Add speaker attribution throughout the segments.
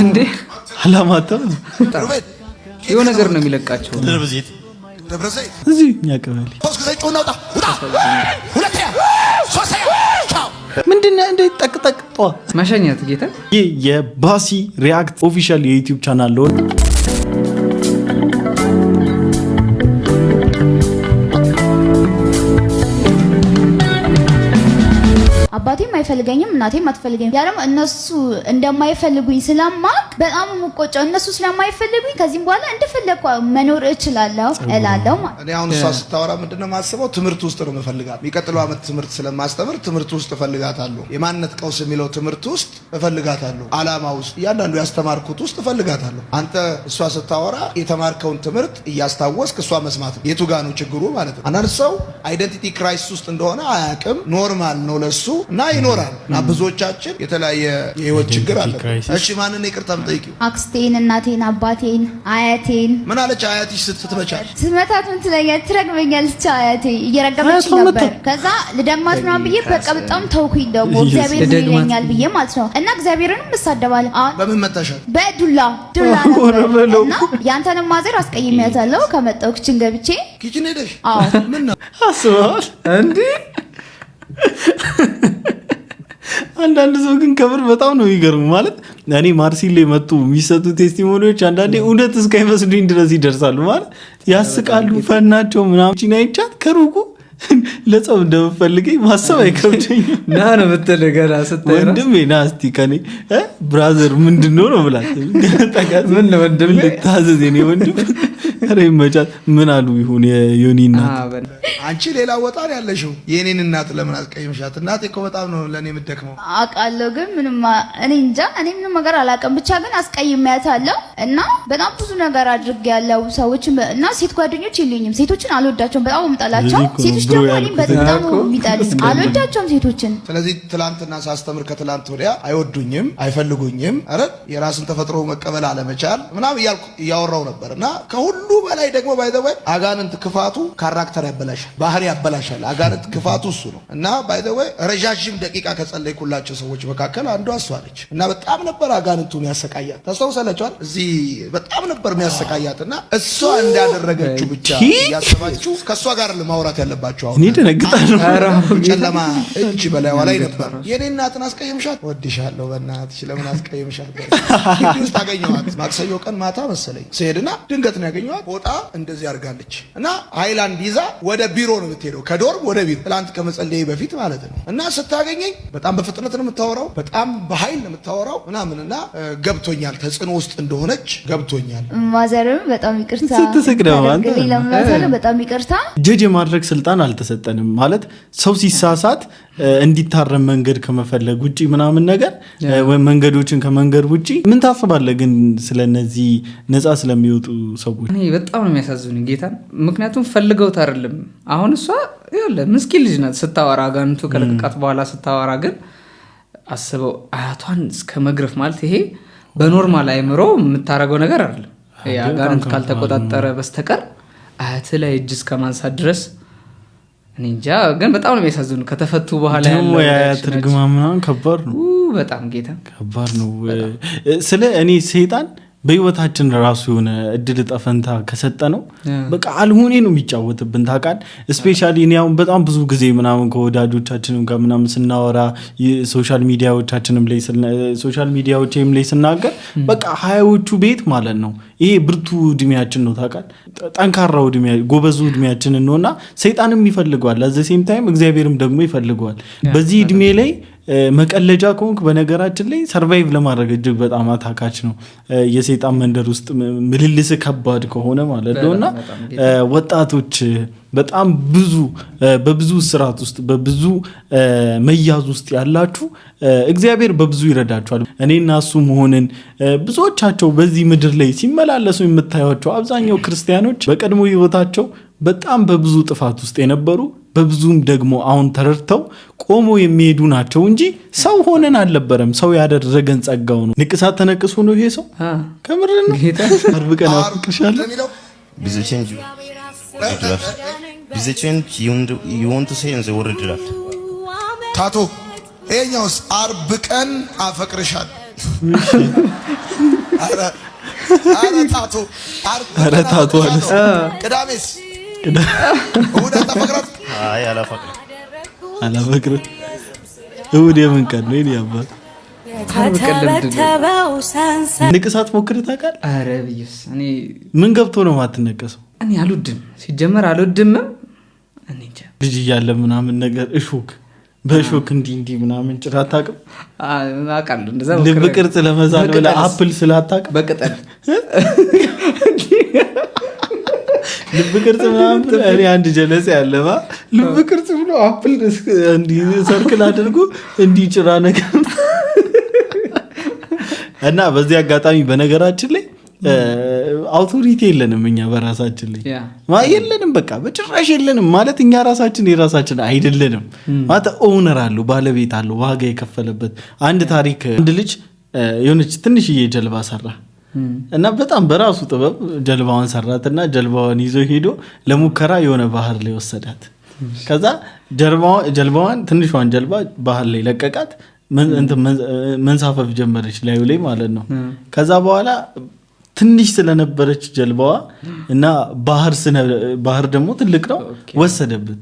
Speaker 1: እንዴ አላማጣው የሆነ ነገር ነው የሚለቃቸው እዚህ ያቀበል ምንድነው እንደ ጠቅጠቅጧ መሸኛት ጌታ ይሄ የባሲ ሪአክት ኦፊሻል የዩቲዩብ ቻናል ነው
Speaker 2: አባቴም አይፈልገኝም እናቴም አትፈልገኝም ያለም እነሱ እንደማይፈልጉኝ ስለማቅ በጣም ሙቆጫው እነሱ ስለማይፈልጉኝ ከዚህም በኋላ እንደፈለኩ መኖር እችላለሁ እላለሁ ማለት
Speaker 3: እኔ አሁን እሷ ስታወራ ምንድነው ማስበው ትምርት ውስጥ ነው መፈልጋት የሚቀጥለው አመት ትምርት ስለማስተምር ትምርት ውስጥ እፈልጋታለሁ የማንነት ቀውስ የሚለው ትምርት ውስጥ እፈልጋታለሁ አላማ ውስጥ ያንዳንዱ ያስተማርኩት ውስጥ እፈልጋታለሁ አንተ እሷ ስታወራ የተማርከውን ትምርት እያስታወስክ እሷ መስማት የቱ ጋር ነው ችግሩ ማለት ነው አንተ ሰው አይደንቲቲ ክራይሲስ ውስጥ እንደሆነ አያውቅም ኖርማል ነው ለሱ እና ይኖራል እና ብዙዎቻችን የተለያየ የህይወት ችግር አለ እሺ ማንን ይቅርታ የምጠይቂው
Speaker 2: አክስቴን እናቴን አባቴን አያቴን
Speaker 3: ምን አለች አያትሽ ስትመቻል
Speaker 2: ስመታት ምን ትለኛለች ትረግመኛለች አያቴ እየረገመች ነበር ከዛ ልደማት ነው ብዬ በቃ በጣም ተውኩኝ ደግሞ እግዚአብሔር ይለኛል ብዬ ማለት ነው እና እግዚአብሔርንም እሳደባለሁ
Speaker 3: በምን መታሻል
Speaker 2: በዱላ እና ያንተንም ማዘር አስቀይሜያታለሁ ከመጣሁ ኪችን ገብቼ
Speaker 3: ኪችን ሄደሽ ምን ነው
Speaker 1: አስባል እንዴ አንዳንድ ሰው ግን ከብር በጣም ነው ይገርም ማለት እኔ ማርሲል ላይ መጡ የሚሰጡ ቴስቲሞኒዎች አንዳንዴ እውነት እስከሚመስሉኝ ድረስ ይደርሳሉ ማለት ያስቃሉ ፈናቸው ምናምን ቺናይቻት ከሩቁ ለጸው እንደምፈልገኝ ማሰብ አይከብደኝም ና ነው በተለገራ ስትራ ወንድሜ ና እስቲ ከኔ ብራዘር ምንድነው ነው ብላት ምን ነው ወንድሜ ታዘዝ የኔ ወንድም አሬ መጫት ምን አሉ ይሁን የዮኒ እናት
Speaker 3: አንቺ ሌላ ወጣን ያለሽው የኔን እናት ለምን አስቀይምሻት እናቴ እኮ በጣም ነው ለኔ የምትደክመው
Speaker 2: አቃለው ግን ምንም እኔ እንጃ እኔ ምንም ነገር አላቀም ብቻ ግን አስቀይሜያታለሁ እና በጣም ብዙ ነገር አድርጌያለሁ ሰዎች እና ሴት ጓደኞች የሉኝም ሴቶችን አልወዳቸውም በጣም እምጣላቸው ሴቶች ደግሞ እኔ በጣም ነው የሚጣሉኝ አልወዳቸውም ሴቶችን
Speaker 3: ስለዚህ ትላንትና ሳስተምር ከትላንት ወዲያ አይወዱኝም አይፈልጉኝም አረ የራስን ተፈጥሮ መቀበል አለመቻል ምናም ያወራው ነበርና ከሁሉ በላይ ደግሞ ባይዘወይ አጋንንት ክፋቱ ካራክተር ያበላሻል ባህሪ ያበላሻል አጋንንት ክፋቱ እሱ ነው እና ባይዘወይ ረጃጅም ደቂቃ ከጸለይኩላቸው ሰዎች መካከል አንዷ እሷ ነች እና በጣም ነበር አጋንንቱን ያሰቃያት ተስተውሰለቻል እዚህ በጣም ነበር የሚያሰቃያትና እሷ እንዳደረገችው ብቻ ያሰባችሁ ከሷ ጋር ለማውራት ያለባችሁ
Speaker 1: እኔ ደነግጣለሁ
Speaker 3: ጨለማ እጅ በላይዋ ላይ ነበር የኔ እናትን አስቀየምሻት ወድሻለሁ በእናትሽ ለምን አስቀየምሻት ግንስ ታገኘዋት ማክሰኞ ቀን ማታ መሰለኝ ሲሄድና ድንገት ነው ያገኘዋት ቦጣ እንደዚህ አርጋለች እና ሃይላንድ ይዛ ወደ ቢሮ ነው የምትሄደው ከዶርም ወደ ቢሮ ትላንት ከመጸለይ በፊት ማለት ነው እና ስታገኘኝ በጣም በፍጥነት ነው የምታወራው በጣም በኃይል ነው የምታወራው ምናምንና ገብቶኛል ተጽዕኖ ውስጥ እንደሆነች ገብቶኛል
Speaker 2: ማዘርም በጣም ይቅርታ
Speaker 1: ስትስቅደው አንተ
Speaker 2: ለማዘር በጣም ይቅርታ
Speaker 1: ጀጅ ማድረግ ስልጣን አልተሰጠንም ማለት ሰው ሲሳሳት እንዲታረም መንገድ ከመፈለግ ውጪ ምናምን ነገር ወይ መንገዶችን ከመንገድ ውጪ ምን ታስባለህ ግን ስለነዚህ ነፃ ስለሚወጡ ሰዎች
Speaker 4: እኔ በጣም ነው የሚያሳዝኑኝ ጌታን ምክንያቱም ፈልገውት አይደለም አሁን እሷ ይኸውልህ ምስኪን ልጅ ናት ስታወራ ጋንቱ ከለቀቃት በኋላ ስታወራ ግን አስበው አያቷን እስከ መግረፍ ማለት ይሄ በኖርማል አይምሮ የምታረገው ነገር አይደለም ያ ጋንቱ ካልተቆጣጠረ በስተቀር አያት ላይ እጅ እስከ ማንሳት ድረስ እኔ እንጃ ግን በጣም ነው የሚያሳዝኑ ከተፈቱ በኋላ
Speaker 1: ያለው አያት እርግማ ምናምን ከባድ ነው
Speaker 4: በጣም ጌታ
Speaker 1: ከባድ ነው ስለ እኔ ሰይጣን በህይወታችን ራሱ የሆነ እድል ጠፈንታ ከሰጠነው በቃ አልሆኔ ነው የሚጫወትብን ታውቃል ስፔሻሊ እኔ አሁን በጣም ብዙ ጊዜ ምናምን ከወዳጆቻችንም ጋር ምናምን ስናወራ ሶሻል ሚዲያዎችም ላይ ስናገር በቃ ሀያዎቹ ቤት ማለት ነው ይሄ ብርቱ እድሜያችን ነው ታውቃል ጠንካራው እድሜ ጎበዙ እድሜያችን ነውና ሰይጣንም ይፈልገዋል at the same time እግዚአብሔርም ደግሞ ይፈልገዋል በዚህ እድሜ ላይ መቀለጃ ኮንክ በነገራችን ላይ ሰርቫይቭ ለማድረግ እጅግ በጣም አታካች ነው የሰይጣን መንደር ውስጥ ምልልስ ከባድ ከሆነ ማለት ነውና ወጣቶች በጣም በብዙ ስራት ውስጥ በብዙ መያዝ ውስጥ ያላችሁ እግዚአብሔር በብዙ ይረዳችኋል እኔና እሱ መሆንን ብዙዎቻቸው በዚህ ምድር ላይ ሲመላለሱ የምታዩቸው አብዛኛው ክርስቲያኖች በቀድሞ ህይወታቸው በጣም በብዙ ጥፋት ውስጥ የነበሩ በብዙም ደግሞ አሁን ተረድተው ቆሞ የሚሄዱ ናቸው እንጂ ሰው ሆነን አልነበረም ሰው ያደረገን ጸጋው ነው ንቅሳት ተነቅሶ ነው ይሄ ሰው ከምርን ጌታ አርብቀን አፍቅርሻለሁ
Speaker 5: Is it change you want to say in the word
Speaker 3: ታቶ ይኸኛውስ አርብ ቀን አፈቅርሻል። አረ ታቶ
Speaker 1: አረ ታቶ አለስ
Speaker 3: ቅዳሜስ እሑድ አታፈቅራት?
Speaker 5: አይ አላፈቅርም።
Speaker 1: እሑድ የምን ቀን ነው? የኔ አባት ንቅሳት ሞክር ታውቃለህ?
Speaker 4: ኧረ ብዬሽ እኔ
Speaker 1: ምን ገብቶ ነው የማትነቀሰው?
Speaker 4: እኔ አልወድም፣ ሲጀመር አልወድምም። እኔ እንጃ
Speaker 1: ልጅ እያለ ምናምን ነገር እሾክ በእሾክ እንዲህ ምናምን ጭራ አታውቅም?
Speaker 4: አውቃለሁ። እንደዛ
Speaker 1: ልብ ቅርጽ ለመሳል ብለህ አፕል ስላታውቅም
Speaker 4: በቅጠል
Speaker 1: ልብ ቅርጽ ምናምን እኔ አንድ ጀለስ ያለባ ልብ ቅርጽ ብሎ አፕል እንዲህ ሰርክል አድርጎ እንዲህ ጭራ ነገር እና በዚህ አጋጣሚ በነገራችን ላይ አውቶሪቲ የለንም እኛ በራሳችን ላይ የለንም፣ በቃ በጭራሽ የለንም። ማለት እኛ ራሳችን የራሳችን አይደለንም ማለት ኦውነር አለው፣ ባለቤት አለው፣ ዋጋ የከፈለበት። አንድ ታሪክ አንድ ልጅ የሆነች ትንሽዬ ጀልባ ሰራ እና በጣም በራሱ ጥበብ ጀልባዋን ሰራትና ጀልባዋን ይዞ ሄዶ ለሙከራ የሆነ ባህር ላይ ወሰዳት። ከዛ ጀልባዋን ትንሿን ጀልባ ባህር ላይ ለቀቃት። መንሳፈፍ ጀመረች ላዩ ላይ ማለት ነው። ከዛ በኋላ ትንሽ ስለነበረች ጀልባዋ እና ባህር ደግሞ ትልቅ ነው፣ ወሰደበት፣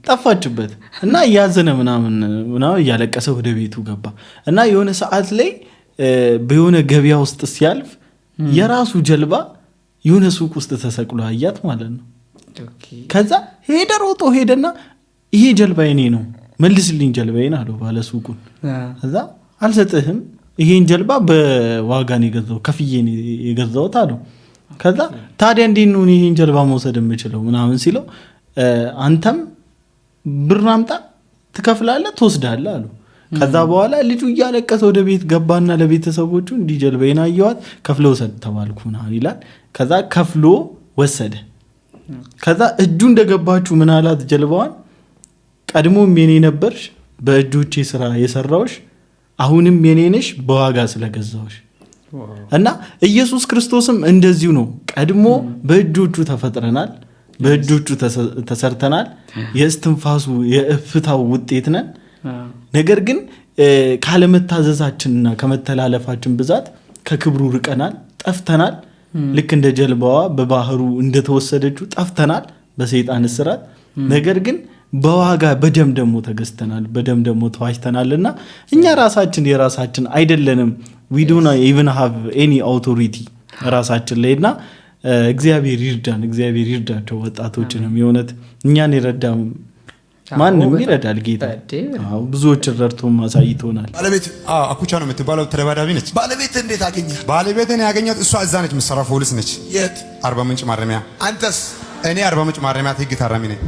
Speaker 1: ጠፋችበት እና እያዘነ ምናምን እያለቀሰ ወደ ቤቱ ገባ እና የሆነ ሰዓት ላይ በሆነ ገበያ ውስጥ ሲያልፍ የራሱ ጀልባ የሆነ ሱቅ ውስጥ ተሰቅሎ አያት ማለት ነው። ከዛ ሄደ፣ ሮጦ ሄደና ይሄ ጀልባ የኔ ነው መልስልኝ ጀልባዬን አለው ባለ ሱቁን። ከዛ አልሰጥህም፣ ይሄን ጀልባ በዋጋን የገዛው ከፍዬን የገዛውት አለው። ከዛ ታዲያ እንዴት ነው ይሄን ጀልባ መውሰድ የምችለው ምናምን ሲለው አንተም ብር አምጣ ትከፍላለህ ትወስዳለህ አለው። ከዛ በኋላ ልጁ እያለቀሰ ወደ ቤት ገባና ለቤተሰቦቹ እንዲህ ጀልባዬን አየኋት ከፍሎ ወሰድ ተባልኩ ምናምን ይላል። ከዛ ከፍሎ ወሰደ። ከዛ እጁ እንደገባችሁ ምን አላት ጀልባዋን፣ ቀድሞም የኔ ነበርሽ፣ በእጆቼ ስራ የሰራውሽ፣ አሁንም የኔ ነሽ በዋጋ ስለገዛውሽ። እና ኢየሱስ ክርስቶስም እንደዚሁ ነው። ቀድሞ በእጆቹ ተፈጥረናል፣ በእጆቹ ተሰርተናል፣ የእስትንፋሱ የእፍታው ውጤት ነን። ነገር ግን ካለመታዘዛችንና ከመተላለፋችን ብዛት ከክብሩ ርቀናል፣ ጠፍተናል። ልክ እንደ ጀልባዋ በባህሩ እንደተወሰደችው ጠፍተናል በሰይጣን እስራት። ነገር ግን በዋጋ በደም ደግሞ ተገዝተናል፣ በደም ደግሞ ተዋጅተናልና እኛ ራሳችን የራሳችን አይደለንም። we don't even have any authority ራሳችን ላይና እግዚአብሔር ይርዳን፣ እግዚአብሔር ይርዳቸው ወጣቶችንም። የሆነት እኛን ይረዳም ማንም ይረዳል ጌታ። ብዙዎች ረድቶ ማሳይቶናል።
Speaker 3: ባለቤት
Speaker 5: አኩቻ ነው የምትባለው፣ ተደባዳቢ ነች።
Speaker 3: ባለቤት እንዴት አገኘ?
Speaker 5: ባለቤትን ያገኘት እሷ እዛ ነች፣ የምትሰራው ፖሊስ ነች።
Speaker 3: የት?
Speaker 5: አርባ ምንጭ ማረሚያ።
Speaker 3: አንተስ?
Speaker 5: እኔ አርባ ምንጭ ማረሚያ ህግ ታራሚ ነኝ።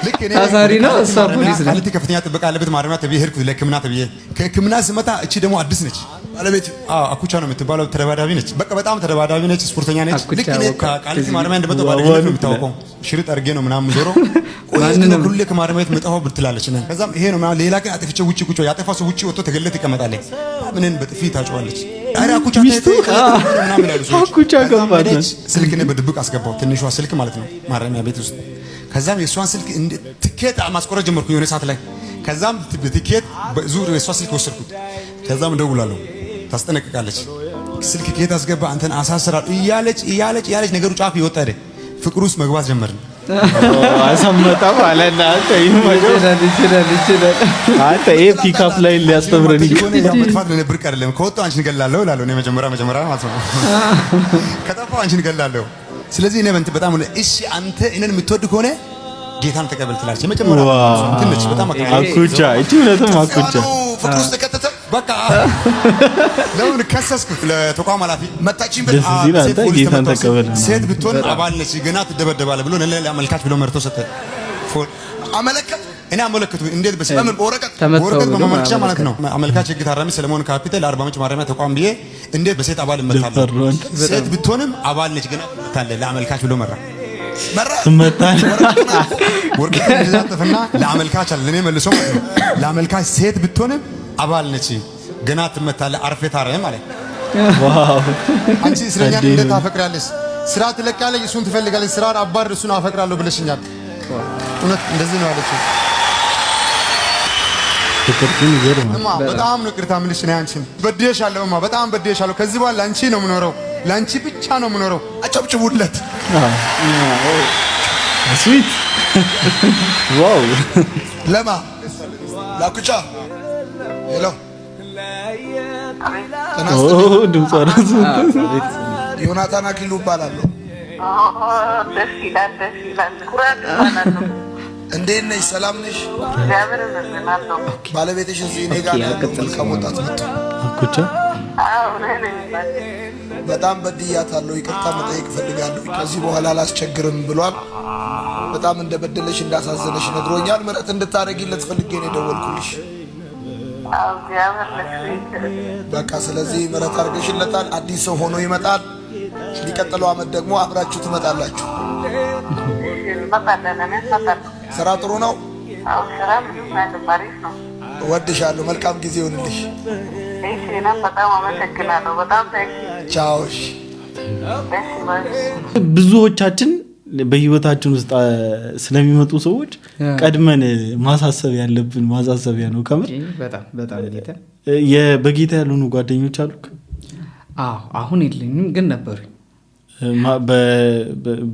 Speaker 5: ልክ እኔ
Speaker 4: ታሳሪ ነው፣ እሷ ፖሊስ ነች።
Speaker 5: ቃሊቲ ከፍተኛ ጥበቃ ያለበት ማረሚያ ተብዬ ሄድኩ ለህክምና ተብዬ። ከህክምና ስመጣ እቺ ደግሞ አዲስ ነች።
Speaker 3: ባለቤት
Speaker 5: አኩቻ ነው የምትባለው፣ ተደባዳቢ ነች። በቃ በጣም ተደባዳቢ ነች፣ ስፖርተኛ ነች። ልክ እኔ ከቃሊቲ ማረሚያ እንደመጣሁ ባለቤት ነው የምታውቀው። ሽርጥ አድርጌ ነው ምናምን ዞሮ ቆይቶ ሁሌ ከማረሚያ መጣሁ ብትላለች። ከዛም ይሄ ነው ምናምን ሌላ ቀን አጥፍቼ ውጪ ቁጭ ያጠፋ ሰው ውጪ ወጥቶ ተገለጥ ይቀመጣል። ምንን በጥፊ ታጫዋለች። አረ አኩቻ ምናምን ያሉ ሰዎች
Speaker 1: አኩቻ ገባች።
Speaker 5: ስልክ ነው በድብቅ አስገባው፣ ትንሿ ስልክ ማለት ነው ማረሚያ ቤት ውስጥ። ከዛም የሷን ስልክ ትኬት ማስቆረጥ ጀመርኩ የሆነ ሰዓት ላይ። ከዛም ትኬት በዙር የሷ ስልክ ወሰድኩት። ከዛም እደውላለሁ፣ ታስጠነቅቃለች። ስልክ ከየት አስገባ አንተን አሳስራል እያለች ነገሩ ጫፍ ይወጣ አይደል። ፍቅር ውስጥ መግባት ጀመርን።
Speaker 1: አሰመጣ ማለና አንተ ይሄ ፒክአፕ ላይ ሊያስተምረን
Speaker 5: ይሆናል። መጥፋት ለነብር ቀርለም ከወጣው አንቺን ገላለሁ እላለሁ። እኔ መጀመሪያ ማለት ነው ከጠፋው አንቺን ገላለሁ። ስለዚህ እኔ በጣም እሺ አንተ እኔን የምትወድ ከሆነ ጌታን ተቀበል ትላለች። የመጀመሪያ ትንሽ በጣም
Speaker 1: አኩቻ እቺ ለተም አኩቻ
Speaker 3: ፍቅር ውስጥ ከተተ
Speaker 5: በቃ ለምን ከሰስኩት ለተቋም ኃላፊ
Speaker 3: መጣችኝ።
Speaker 1: ጌታን ተቀበል
Speaker 5: ሴት ብትሆን አባል ነች ገና ትደበደባለህ ብሎ ለአመልካች ብሎ መርቶ ሰጠ።
Speaker 3: አመለከት
Speaker 5: እኔ አመለከቱ እንዴት
Speaker 3: በምን በወረቀት
Speaker 5: በማመልከቻ ማለት ነው። አመልካች ህግ ታራሚ ሰለሞን ካፒታል አርባ ምንጭ ማረሚያ ተቋም ብዬ እንዴት በሴት አባል እመታለሁ? ሴት ብትሆንም አባል ነች ገና ትመታለህ ለአመልካች ብሎ መራ ወርቅ እንደዛተፈና ለአመልካች አለ ለኔ መልሶ ማለት ነው። ለአመልካች ሴት ብትሆንም አባል ነች ገና ትመታለህ አርፌ ታረም ማለት
Speaker 1: ዋው።
Speaker 5: አንቺ እስረኛን እንዴት ታፈቅራለሽ? ስራ ትለቃለሽ፣ እሱን ትፈልጋለሽ። ስራን አባር እሱን አፈቅራለሁ ብለሽኛል። እውነት እንደዚህ ነው ያለችው።
Speaker 1: ፍቅር ግን ይገርማል።
Speaker 5: በጣም ነው ይቅርታ የምልሽ ነው አንቺን በድዬሻለሁ በጣም በድዬሻለሁ። ከዚህ በኋላ ላንቺ ነው የምኖረው፣ ላንቺ ብቻ ነው የምኖረው።
Speaker 3: አጨብጭቡለት።
Speaker 1: ስዊት ዋው
Speaker 3: ለማ ላኩቻ ሄሎ
Speaker 1: ድምጿ ራሱ
Speaker 3: ዮናታን አክሊሉ እባላለሁ።
Speaker 6: ደስ ይላል። ኩራት ይባላለሁ።
Speaker 3: እንዴት ነሽ? ሰላም ነሽ?
Speaker 6: እግዚአብሔር ይመስገን።
Speaker 3: ባለቤትሽ እዚህ እኔ ጋር ያለው መልካም ወጣት መጡ።
Speaker 1: አኩቻ
Speaker 3: በጣም በድያታለሁ፣ ይቅርታ መጠየቅ እፈልጋለሁ። ከዚህ በኋላ አላስቸግርም ብሏል። በጣም እንደበደለሽ እንዳሳዘነሽ ነግሮኛል። ምሕረት እንድታደርጊለት ፈልጌ ነው የደወልኩልሽ። በቃ ስለዚህ ምሕረት አድርገሽለታል። አዲስ ሰው ሆኖ ይመጣል። የሚቀጥለው ዓመት ደግሞ አብራችሁ ትመጣላችሁ። ስራ ጥሩ ነው። እወድሻለሁ። መልካም ጊዜ ይሁንልሽ። ቻው።
Speaker 1: ብዙዎቻችን በህይወታችን ውስጥ ስለሚመጡ ሰዎች ቀድመን ማሳሰብ ያለብን ማሳሰቢያ ነው። ከምር
Speaker 4: በጣም ጌታ
Speaker 1: በጌታ ያልሆኑ ጓደኞች አሉ?
Speaker 4: አሁን የለኝም፣ ግን ነበሩኝ።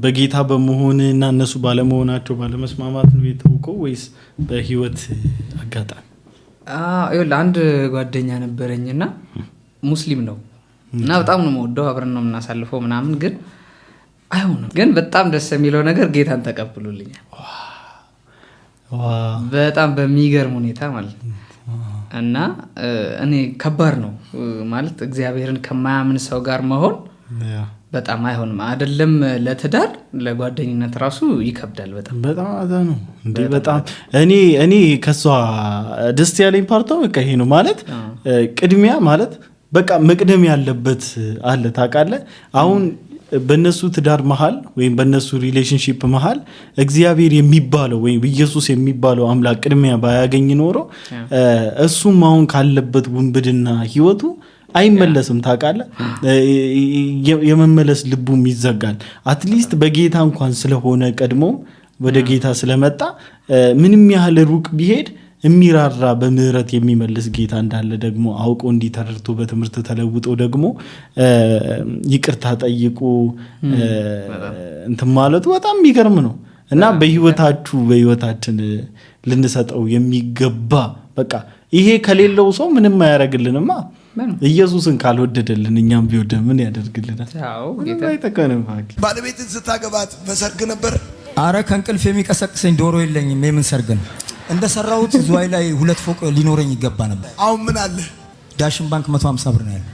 Speaker 1: በጌታ በመሆን እና እነሱ ባለመሆናቸው ባለመስማማት ነው የተውከው ወይስ በህይወት አጋጣሚ?
Speaker 4: አንድ ጓደኛ ነበረኝና ሙስሊም ነው እና በጣም ነው የምወደው፣ አብረን ነው የምናሳልፈው ምናምን፣ ግን አይሆንም። ግን በጣም ደስ የሚለው ነገር ጌታን ተቀብሎልኛል በጣም በሚገርም ሁኔታ ማለት ነው። እና እኔ ከባድ ነው ማለት እግዚአብሔርን ከማያምን ሰው ጋር መሆን በጣም አይሆንም። አይደለም ለትዳር ለጓደኝነት ራሱ ይከብዳል።
Speaker 1: በጣም አዛ ነው እንዴ! በጣም እኔ ከሷ ደስ ያለኝ ፓርቷ በቃ ይሄ ነው ማለት ቅድሚያ ማለት በቃ መቅደም ያለበት አለ ታውቃለህ። አሁን በነሱ ትዳር መሃል ወይም በነሱ ሪሌሽንሺፕ መሃል እግዚአብሔር የሚባለው ወይም ኢየሱስ የሚባለው አምላክ ቅድሚያ ባያገኝ ኖሮ እሱም አሁን ካለበት ውንብድና ህይወቱ አይመለስም ታውቃለህ። የመመለስ ልቡም ይዘጋል። አትሊስት በጌታ እንኳን ስለሆነ ቀድሞ ወደ ጌታ ስለመጣ ምንም ያህል ሩቅ ቢሄድ የሚራራ በምህረት የሚመልስ ጌታ እንዳለ ደግሞ አውቆ እንዲተረርቶ በትምህርት ተለውጦ ደግሞ ይቅርታ ጠይቁ እንትን ማለቱ በጣም የሚገርም ነው። እና በህይወታችን ልንሰጠው የሚገባ በቃ ይሄ ከሌለው ሰው ምንም አያደርግልንማ። ኢየሱስን ካልወደደልን እኛም ቢወደን ምን ያደርግልናል?
Speaker 3: ባለቤትን ስታገባት በሰርግ ነበር?
Speaker 7: አረ ከእንቅልፍ የሚቀሰቅሰኝ ዶሮ የለኝም። የምን ሰርግ ነው? እንደሰራሁት ዝዋይ ላይ 2 ፎቅ ሊኖረኝ ይገባ ነበር።
Speaker 3: አሁን ምን አለ?
Speaker 7: ዳሽን ባንክ 150 ብር ነው ያለው።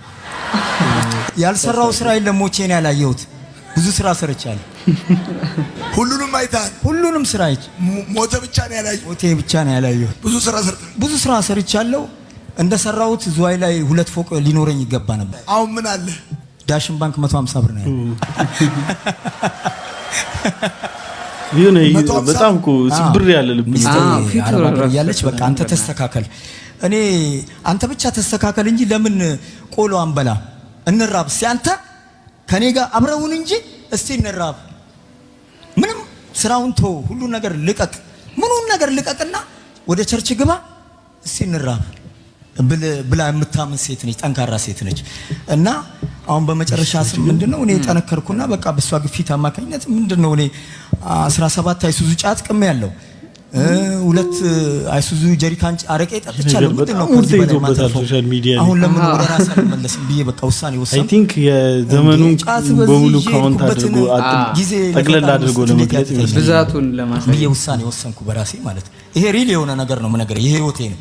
Speaker 7: ያልሰራው ስራ የለም። ሞቼን ያላየሁት ብዙ ስራ ሰርቻለሁ።
Speaker 3: ሁሉንም አይታል?
Speaker 7: ሁሉንም ስራ አይቼ
Speaker 3: ሞተ ብቻ ነው ያላየሁት።
Speaker 7: ሞቴ ብቻ ነው ያላየሁት።
Speaker 3: ብዙ ስራ
Speaker 7: ሰርቻለሁ። እንደሰራሁት ዝዋይ ላይ 2 ፎቅ ሊኖረኝ ይገባ ነበር።
Speaker 3: አሁን ምን አለ?
Speaker 7: ዳሽን ባንክ 150 ብር ነው ያለው።
Speaker 1: ይሁን በጣም እኮ ስብር ያለ ልብ
Speaker 7: ያለች በቃ አንተ ተስተካከል፣ አንተ ብቻ ተስተካከል እንጂ ለምን ቆሎ አንበላ እንራብ? እስቲ አንተ ከኔ ጋር አብረውን እንጂ እስቲ እንራብ። ምንም ስራውን ተው፣ ሁሉ ነገር ልቀቅ፣ ምኑን ነገር ልቀቅና ወደ ቸርች ግባ፣ እስቲ እንራብ ብላ የምታምን ሴት ነች፣ ጠንካራ ሴት ነች። እና አሁን በመጨረሻ ምንድነው እኔ ጠነከርኩና በቃ በሷ ግፊት አማካኝነት ምንድነው እኔ 17 አይሱዙ ጫት ቅም ያለው 2 አይሱዙ ጀሪካን አረቄ ጠጥቻለሁ። ምንድነው ከዚህ በላይ ማተርፈው? አሁን ለምን ወደ ራስ አልመለስም ብዬ በቃ ውሳኔ ወሰንኩ።
Speaker 1: አይ ቲንክ የዘመኑን በሙሉ ካውንት አድርጎ ጠቅለል አድርጎ ለመግለጽ ይመስላል
Speaker 4: ብዛቱን ለማሳየት
Speaker 7: ብዬ ውሳኔ ወሰንኩ በራሴ ማለት ነው። ይሄ ሪል የሆነ ነገር ነው ነገር ይሄ ህይወቴ ነው።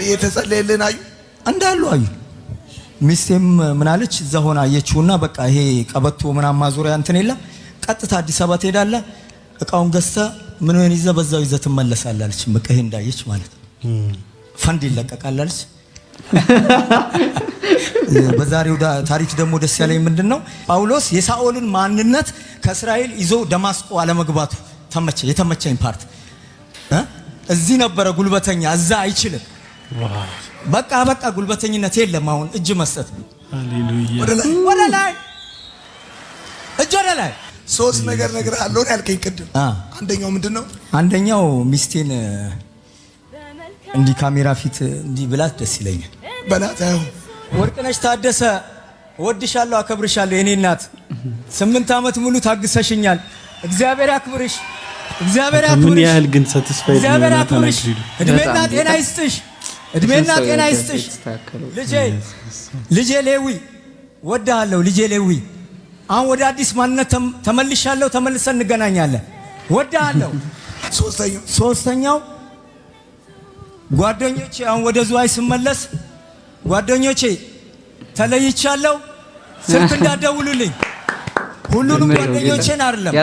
Speaker 3: የተጸለየልን አዩ
Speaker 7: እንዳሉ አዩ። ሚስቴም ምን አለች? እዛ ሆና አየችውና በቃ ይሄ ቀበቶ ምናምን ማዞሪያ እንትን የለም፣ ቀጥታ አዲስ አበባ ትሄዳለህ፣ እቃውን ገዝተህ ምንን ይዘህ በዛው ይዘህ ትመለሳለህ አለች። በቃ ይሄ እንዳየች ማለት ፈንድ ይለቀቃል አለች። በዛሬው ታሪክ ደግሞ ደስ ያለኝ ምንድነው ጳውሎስ የሳኦልን ማንነት ከእስራኤል ይዞ ደማስቆ አለመግባቱ የተመቸኝ ፓርት እዚህ ነበረ። ጉልበተኛ እዛ አይችልም። በቃ ጉልበተኝነት የለም። አሁን እጅ መስጠት
Speaker 1: ሃሌሉያ
Speaker 7: ወደ ላይ እጅ ወደ ላይ።
Speaker 3: 3 ነገር ነግሬሃለሁ ያልከኝ ቅድም አንደኛው ምንድነው?
Speaker 7: አንደኛው ሚስቴን እንዲህ ካሜራ ፊት እንዲህ ብላት ደስ ይለኛል።
Speaker 3: በላታው
Speaker 7: ወርቅነሽ ታደሰ ወድሻለሁ፣ አከብርሻለሁ የኔ እናት። 8 ዓመት ሙሉ ታግሰሽኛል። እግዚአብሔር ያክብርሽ፣ እግዚአብሔር ያክብርሽ።
Speaker 1: ምን ያህል ግን ሳቲስፋይድ ነው?
Speaker 7: እግዚአብሔር ያክብርሽ፣ እድሜና ጤና ይስጥሽ፣ እድሜና ጤና ይስጥሽ። ልጄ ሌዊ ወድሃለሁ፣ ልጄ ሌዊ። አሁን ወደ አዲስ ማንነት ተመልሻለሁ፣ ተመልሰን እንገናኛለን። ወድሃለሁ። ሶስተኛው ጓደኞቼ፣ አሁን ወደ ዝዋይ ስመለስ ጓደኞቼ ተለይቻለሁ፣ ስልክ እንዳትደውሉልኝ። ሁሉንም ጓደኞቼን አይደለም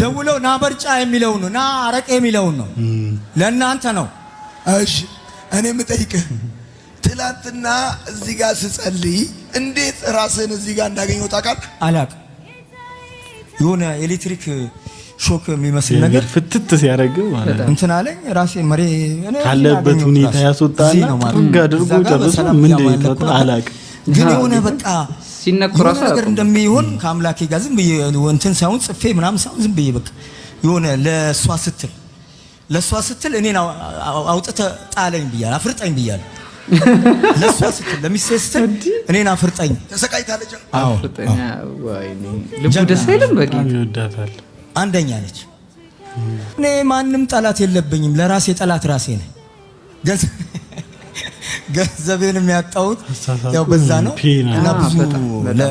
Speaker 7: ደውለው ና በርጫ የሚለው ነው፣ ና አረቄ የሚለው ነው፣ ለእናንተ ነው።
Speaker 3: እሺ እኔ የምጠይቅህ ትላንትና እዚህ ጋር ስጸልይ እንዴት ራስህን እዚህ ጋር እንዳገኘው ታውቃለህ?
Speaker 7: አላውቅም። የሆነ ኤሌክትሪክ ሾክ የሚመስል ነገር
Speaker 1: ፍትት ሲያደርግ ማለት
Speaker 7: እንትን አለኝ። ራሴ መሬ እኔ
Speaker 1: ካለበት ሁኔታ ያስወጣና ጥግ አድርጎ ጨርሶ ምንድን ነው አላውቅም።
Speaker 7: ግን የሆነ በቃ
Speaker 4: ሲነኩ ራሱ
Speaker 7: ነገር እንደሚሆን ከአምላኬ ጋር ዝም ብዬ እንትን ሳይሆን ጽፌ ምናምን ሳይሆን ዝም ብዬ በቃ የሆነ ለእሷ ስትል እኔን አውጥተህ ጣለኝ ብያለሁ፣ አፍርጠኝ ብያለሁ። ለእሷ ስትል ለሚስቴ ስትል እኔን አፍርጠኝ።
Speaker 3: ተሰቃይታለች።
Speaker 7: አዎ
Speaker 4: ልቡ ደስ አይልም። በጌታ
Speaker 1: ይወዳታል።
Speaker 7: አንደኛ ነች። እኔ ማንም ጠላት የለብኝም፣ ለራሴ ጠላት ራሴ ነኝ። ገንዘቤን የሚያጣሁት ያው በዛ ነው እና ብዙ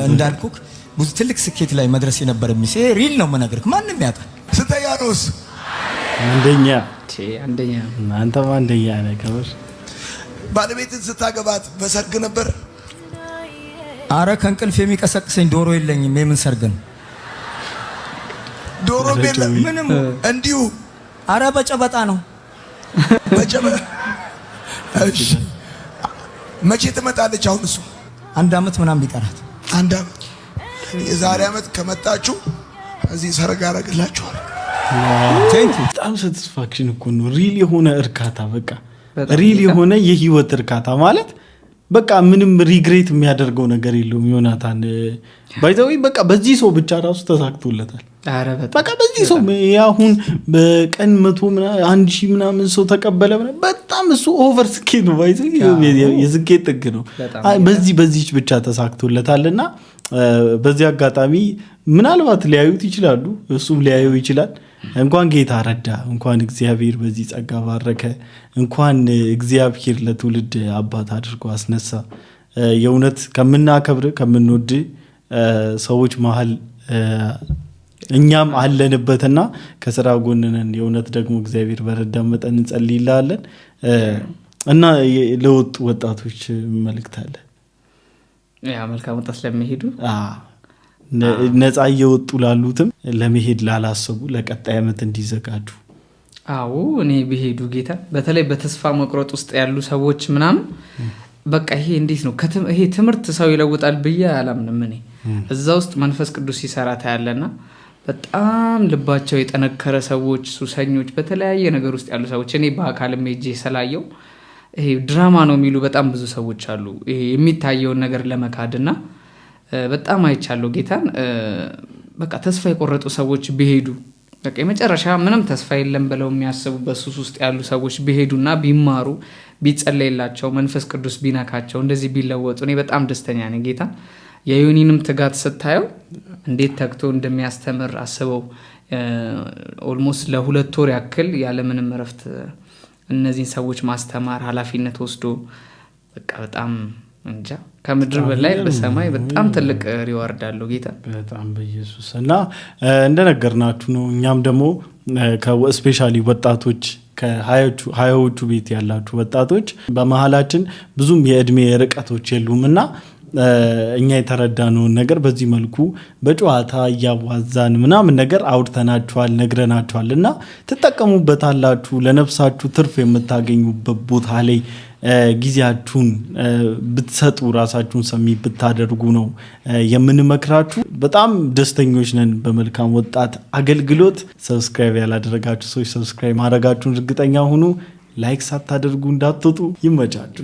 Speaker 7: እንዳልኩክ ብዙ ትልቅ ስኬት ላይ መድረስ የነበረ ሚሴ ሪል ነው የምነግርህ። ማንም ያውቃል።
Speaker 3: ስተያኖስ
Speaker 1: አንደኛ
Speaker 4: አንተማ
Speaker 1: አንደኛ ነህ። ከበር
Speaker 3: ባለቤትን ስታገባት በሰርግ ነበር?
Speaker 7: አረ ከእንቅልፍ የሚቀሰቅሰኝ ዶሮ የለኝም። የምን ሰርግ ነው?
Speaker 3: ዶሮ የለም ምንም እንዲሁ።
Speaker 7: አረ በጨበጣ ነው።
Speaker 3: በጨበጣ እሺ። መቼ ትመጣለች? አሁን እሱ
Speaker 7: 1 ዓመት ምናምን ቢቀራት።
Speaker 3: 1 ዓመት። የዛሬ ዓመት ከመጣችሁ እዚህ ሰርግ አደርግላችኋለሁ።
Speaker 1: በጣም ሳቲስፋክሽን እኮ ነው። ሪል የሆነ እርካታ፣ በቃ ሪል የሆነ የህይወት እርካታ ማለት በቃ ምንም ሪግሬት የሚያደርገው ነገር የለውም። ዮናታን ባይዘው በቃ በዚህ ሰው ብቻ ራሱ ተሳክቶለታል። በቃ በዚህ ሰው ያሁን በቀን 100 ምናምን ሰው ተቀበለ። በጣም እሱ ኦቨር ስኬት ነው። ባይዘው የስኬት ጥግ ነው። በዚህ ብቻ ተሳክቶለታልና በዚህ አጋጣሚ ምናልባት ሊያዩት ይችላሉ፣ እሱም ሊያዩ ይችላል። እንኳን ጌታ ረዳ፣ እንኳን እግዚአብሔር በዚህ ጸጋ ባረከ፣ እንኳን እግዚአብሔር ለትውልድ አባት አድርጎ አስነሳ። የእውነት ከምናከብር ከምንወድ ሰዎች መሀል እኛም አለንበትና ከስራ ጎንነን የእውነት ደግሞ እግዚአብሔር በረዳ መጠን እንጸልይላለን እና ለወጡ ወጣቶች መልእክት አለ።
Speaker 4: ያ መልካም ወጣት ለሚሄዱ
Speaker 1: ነፃ እየወጡ ላሉትም ለመሄድ ላላሰቡ ለቀጣይ ዓመት እንዲዘጋጁ።
Speaker 4: አዎ እኔ ቢሄዱ ጌታ በተለይ በተስፋ መቁረጥ ውስጥ ያሉ ሰዎች ምናምን በቃ ይሄ እንዴት ነው ይሄ ትምህርት ሰው ይለውጣል ብዬ አላምንም። እኔ እዛ ውስጥ መንፈስ ቅዱስ ይሰራ ታያለና በጣም ልባቸው የጠነከረ ሰዎች፣ ሱሰኞች፣ በተለያየ ነገር ውስጥ ያሉ ሰዎች እኔ በአካልም ሄጄ ስላየው ይሄ ድራማ ነው የሚሉ በጣም ብዙ ሰዎች አሉ። ይሄ የሚታየውን ነገር ለመካድና በጣም አይቻለሁ ጌታን። በቃ ተስፋ የቆረጡ ሰዎች ቢሄዱ በቃ የመጨረሻ ምንም ተስፋ የለም ብለው የሚያስቡ በሱስ ውስጥ ያሉ ሰዎች ቢሄዱና ቢማሩ ቢጸለይላቸው መንፈስ ቅዱስ ቢነካቸው እንደዚህ ቢለወጡ እኔ በጣም ደስተኛ ነኝ። ጌታ የዮኒንም ትጋት ስታየው እንዴት ተግቶ እንደሚያስተምር አስበው። ኦልሞስት ለ2 ወር ያክል ያለምንም እረፍት እነዚህን ሰዎች ማስተማር ኃላፊነት ወስዶ በቃ በጣም እንጃ ከምድር በላይ በሰማይ በጣም ትልቅ ሪዋርድ አለው ጌታ
Speaker 1: በጣም በኢየሱስ። እና እንደነገርናችሁ ነው እኛም ደግሞ ከስፔሻሊ ወጣቶች ከሀያዎቹ ቤት ያላችሁ ወጣቶች በመሃላችን ብዙም የእድሜ ርቀቶች የሉምና እኛ የተረዳነውን ነገር በዚህ መልኩ በጨዋታ እያዋዛን ምናምን ነገር አውርተናችኋል፣ ነግረናችኋል እና ትጠቀሙበታላችሁ። ለነፍሳችሁ ትርፍ የምታገኙበት ቦታ ላይ ጊዜያችሁን ብትሰጡ ራሳችሁን ሰሚ ብታደርጉ ነው የምንመክራችሁ። በጣም ደስተኞች ነን በመልካም ወጣት አገልግሎት። ሰብስክራይብ ያላደረጋችሁ ሰዎች ሰብስክራይብ ማድረጋችሁን እርግጠኛ ሁኑ። ላይክ ሳታደርጉ እንዳትወጡ። ይመቻችሁ።